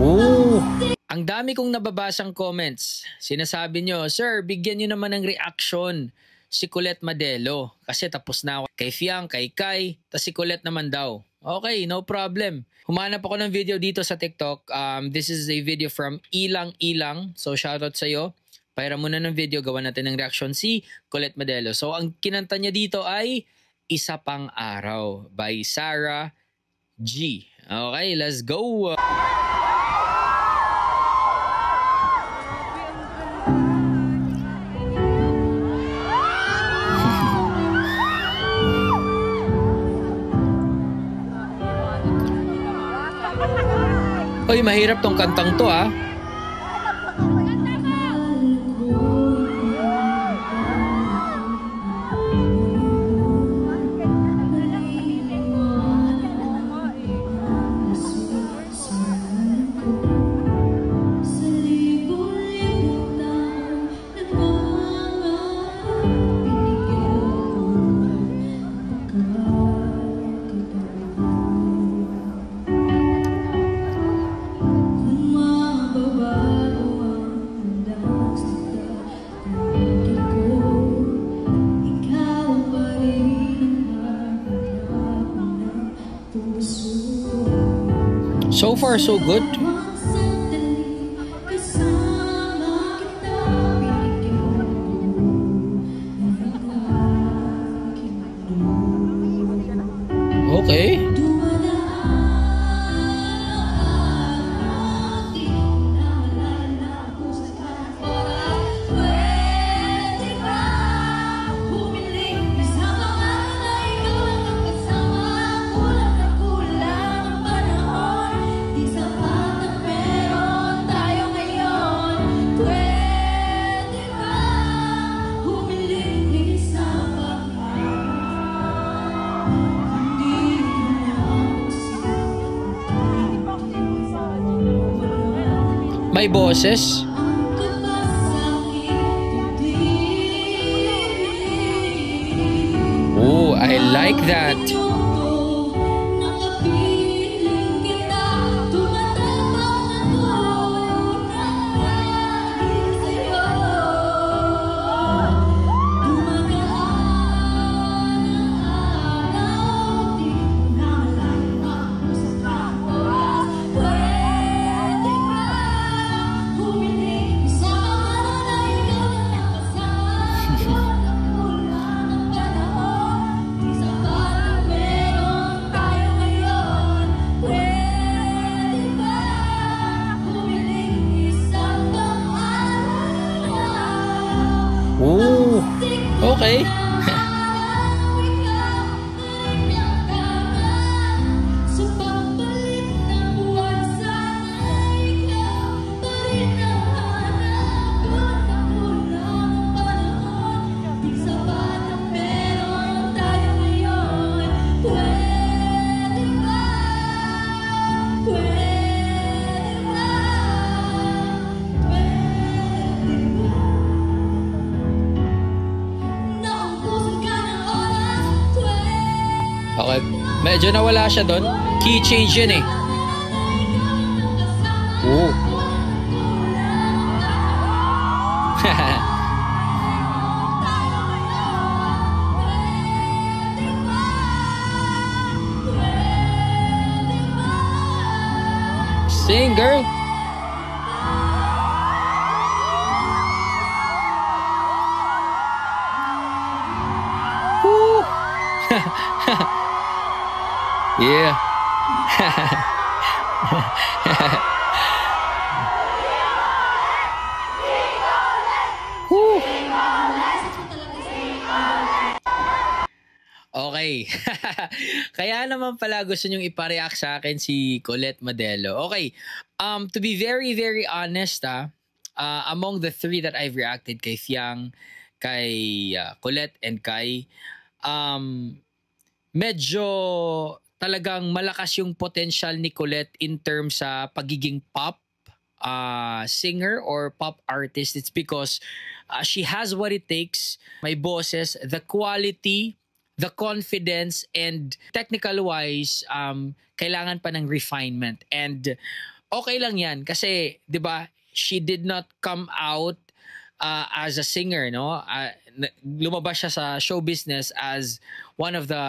Oh! Ang dami kong nababasang comments. Sinasabi nyo, Sir, bigyan nyo naman ng reaction si Colette Madelo. Kasi tapos na ako kay Fiang, kay Kai, tas si Colette naman daw. Okay, no problem. Humanap ako ng video dito sa TikTok. This is a video from Ilang Ilang. So shoutout sa'yo. Pahira muna ng video, gawa natin ng reaction si Colette Madelo. So ang kinanta niya dito ay Isa Pang Araw by Sarah G. Okay, let's go! Oy, mahirap tong kantang to ah. So far, so good. Okay. May boses. Oh, I like that. Oh, okay. Okay, medyo nawala siya doon. Key change yun eh. Oh. Sing, girl. Woo. Yeah. Okay. Kaya naman pala gusto nyong ipareact sa akin si Colette Madelo. Okay. To be very, very honest, among the three that I've reacted, kay Fiang, kay Colette, and Kai, medyo talagang malakas yung potential ni Colette in terms sa pagiging pop singer or pop artist. It's because she has what it takes. May boses, the quality, the confidence, and technical wise, kailangan pa ng refinement. And okay lang yan kasi 'di ba she did not come out as a singer, no? Lumabas siya sa show business as one of the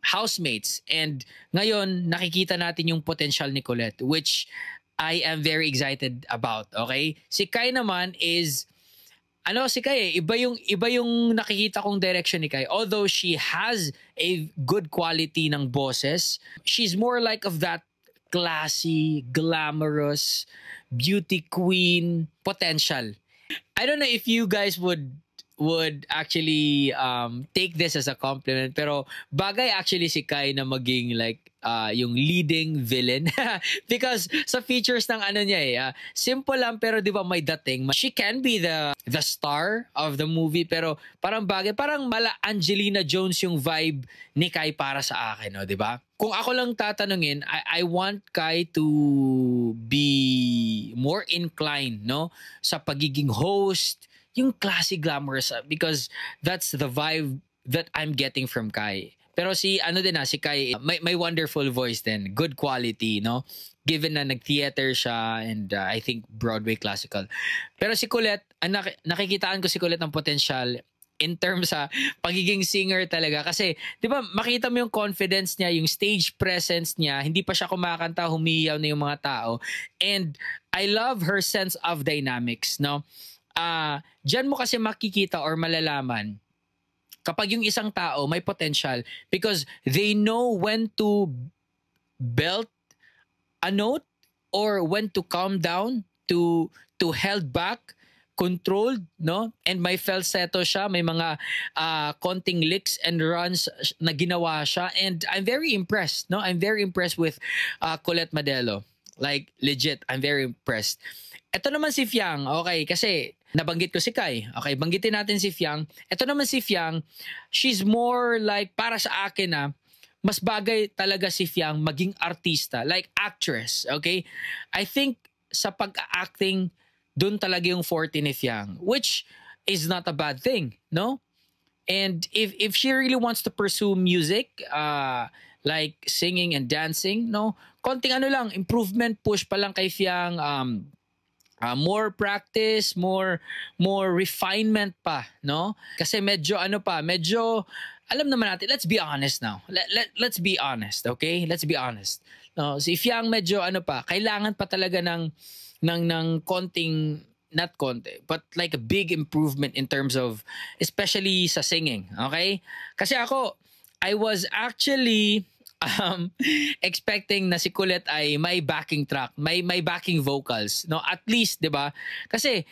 housemates, and ngayon nakikita natin yung potential ni Colette, which I am very excited about. Okay, si Kai naman is si Kai iba yung nakikita kong direction ni Kai. Although she has a good quality ng boses, she's more like of that classy, glamorous, beauty queen potential. I don't know if you guys would actually take this as a compliment, pero bagay actually si Kai na maging like yung leading villain because sa features ng ano niya simple lang pero 'di ba may dating. She can be the star of the movie, pero parang bagay, parang mala Angelina Jones yung vibe ni Kai para sa akin, no, 'di ba? Kung ako lang tatanungin, I want Kai to be more inclined, no, sa pagiging host, yung classy glamorous, because that's the vibe that I'm getting from Kai. Pero si Kai, may wonderful voice din, good quality, no? Given na nag-theater siya and I think Broadway classical. Pero si Colette, nakikitaan ko si Colette ng potential in terms sa pagiging singer talaga. Kasi, di ba, makita mo yung confidence niya, yung stage presence niya, hindi pa siya kumakanta, humiyaw na yung mga tao. And I love her sense of dynamics, no? Diyan mo kasi makikita or malalaman kapag yung isang tao may potential because they know when to belt a note or when to calm down, to held back, controlled, no? And may falsetto siya, may mga konting licks and runs na ginawa siya, and I'm very impressed, no? I'm very impressed with Colette Madelo. Like legit, I'm very impressed. Ito naman si Fiang, okay, kasi nabanggit ko si Kai. Okay, banggitin natin si Fiang. Ito naman si Fiang, she's more like, para sa akin mas bagay talaga si Fiang maging artista, like actress, okay? I think sa pag-acting, dun talaga yung forte ni Fiang, which is not a bad thing, no? And if she really wants to pursue music, like singing and dancing, no? Konting lang, improvement push pa lang kay Fiang, more practice, more refinement pa, no? Kasi medyo alam naman natin, let's be honest now. Let's be honest, okay? Let's be honest. No, si Fiang medyo kailangan pa talaga ng konting, not konti, but like a big improvement in terms of, especially sa singing, okay? Kasi I was actually expecting na si Colette ay may backing track, may backing vocals, no? At least, 'di ba? Kasi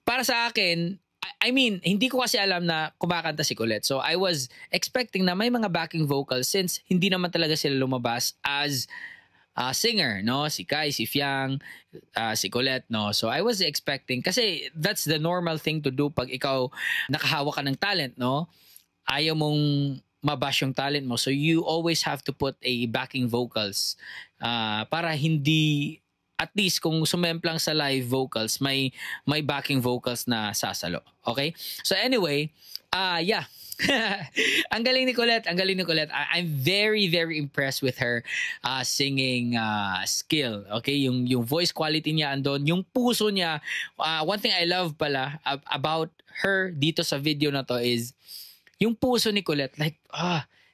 para sa akin, I mean, hindi ko kasi alam na kumakanta si Colette. So I was expecting na may mga backing vocals since hindi naman talaga sila lumabas as singer, no? Si Kai, si Fiang, si Colette, no? So I was expecting, kasi that's the normal thing to do pag ikaw nakahawak ka ng talent, no? Ayaw mong mabash yung talent mo. So you always have to put a backing vocals para hindi, at least kung sumemplang sa live vocals, may backing vocals na sasalo. Okay? So anyway, yeah. Ang galing ni Colette, I'm very, very impressed with her singing skill. Okay? Yung voice quality niya andon, yung puso niya. One thing I love pala about her dito sa video na to is yung puso ni Colette, like,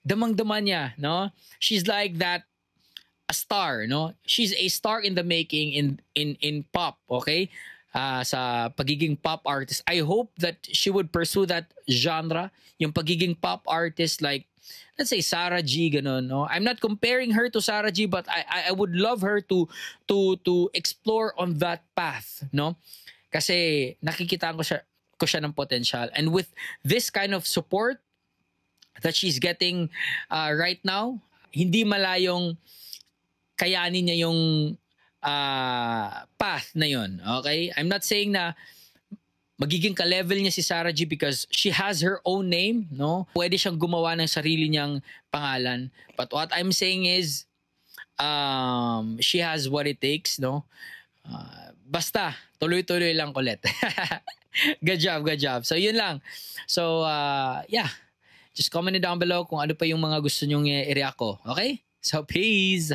damang-dama niya, no? She's like that, a star, no? She's a star in the making in pop, okay? Sa pagiging pop artist. I hope that she would pursue that genre, yung pagiging pop artist, like, let's say, Sarah G, ganun, no? I'm not comparing her to Sarah G, but I would love her to explore on that path, no? Kasi nakikita ko siya ng potential. And with this kind of support that she's getting right now, hindi malayong kayanin niya yung path na yun. Okay? I'm not saying na magiging ka-level niya si Sarah G because she has her own name, no? Pwede siyang gumawa ng sarili niyang pangalan. But what I'm saying is, she has what it takes, no? Basta, tuloy-tuloy lang, Colette. Good job. So, yun lang. So, yeah. Just comment it down below kung ano pa yung mga gusto nyong i-react ko. Okay? So, peace!